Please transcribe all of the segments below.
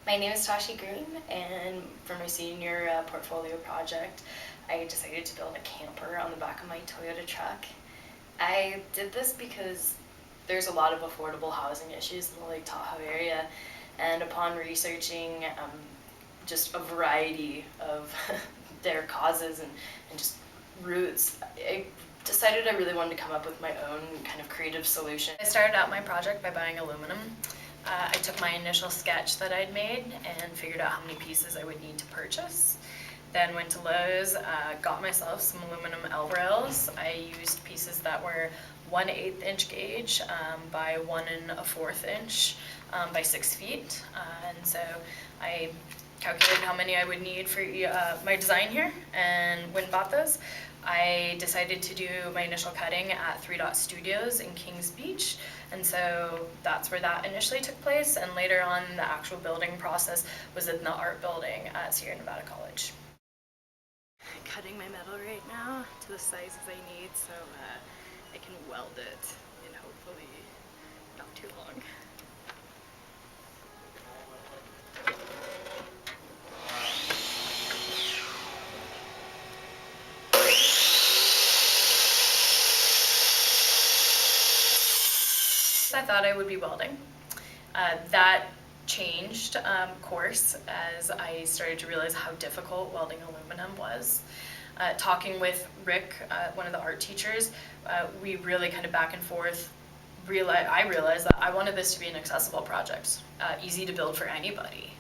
My name is Tashi Green, and for my senior portfolio project, I decided to build a camper on the back of my Toyota truck. I did this because there's a lot of affordable housing issues in the Lake Tahoe area, and upon researching just a variety of their causes and just roots, I decided I really wanted to come up with my own kind of creative solution. I started out my project by buying aluminum. I took my initial sketch that I'd made and figured out how many pieces I would need to purchase. Then went to Lowe's, got myself some aluminum L-rails. I used pieces that were 1/8 inch gauge by 1 1/4 inch by 6 feet. And so I calculated how many I would need for my design here and went and bought those. I decided to do my initial cutting at 3 Dot Studios in Kings Beach, and so that's where that initially took place, and later on the actual building process was in the art building at Sierra Nevada College. Cutting my metal right now to the sizes I need so I can weld it in hopefully not too long. I thought I would be welding. That changed course as I started to realize how difficult welding aluminum was. Talking with Rick, one of the art teachers, we really kind of back and forth I realized that I wanted this to be an accessible project, easy to build for anybody.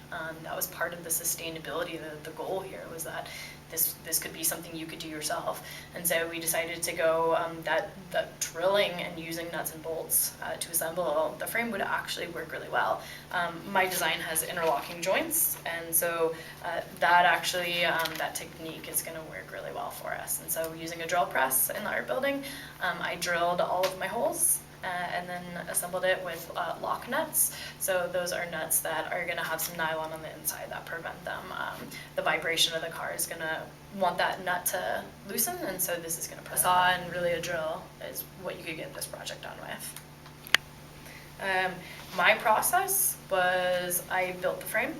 That was part of the sustainability, the goal here was that this could be something you could do yourself. And so we decided to go that drilling and using nuts and bolts to assemble the frame would actually work really well. My design has interlocking joints, and so that actually, that technique is going to work really well for us. And so using a drill press in the art building, I drilled all of my holes and then assembled it with lock nuts. So those are nuts that are going to have some nylon on the inside that prevent them. The vibration of the car is going to want that nut to loosen, and so this is going to press. A saw and really a drill is what you could get this project done with. My process was I built the frame,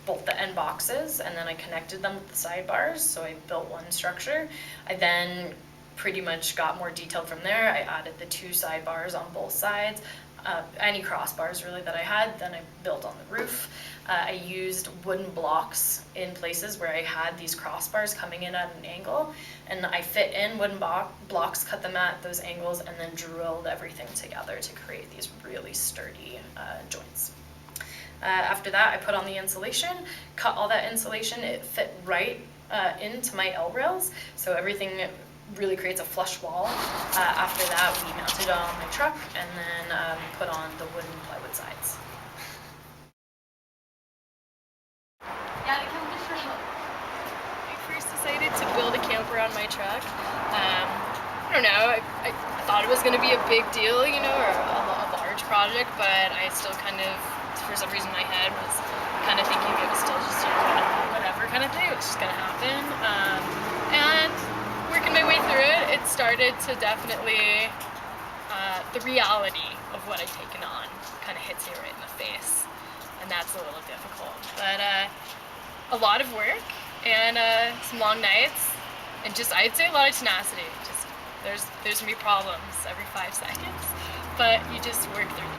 both the end boxes, and then I connected them with the sidebars, so I built one structure. I then pretty much got more detailed from there. I added the 2 sidebars on both sides, any crossbars really that I had, then I built on the roof. I used wooden blocks in places where I had these crossbars coming in at an angle, and I fit in wooden blocks, cut them at those angles, and then drilled everything together to create these really sturdy joints. After that, I put on the insulation, cut all that insulation. It fit right into my L-rails, so everything really creates a flush wall. After that, we mounted it on my truck and then put on the wooden plywood sides. I first decided to build a camper on my truck. I don't know, I thought it was going to be a big deal, you know, or a large project, but I still kind of, for some reason my head was kind of thinking it was still just, you know, whatever kind of thing, it was just going to happen. And working my way through it, it started to definitely, the reality of what I've taken on kind of hits you right in the face, and that's a little difficult. But a lot of work and some long nights, and just, I'd say a lot of tenacity. Just there's gonna be problems every 5 seconds, but you just work through them.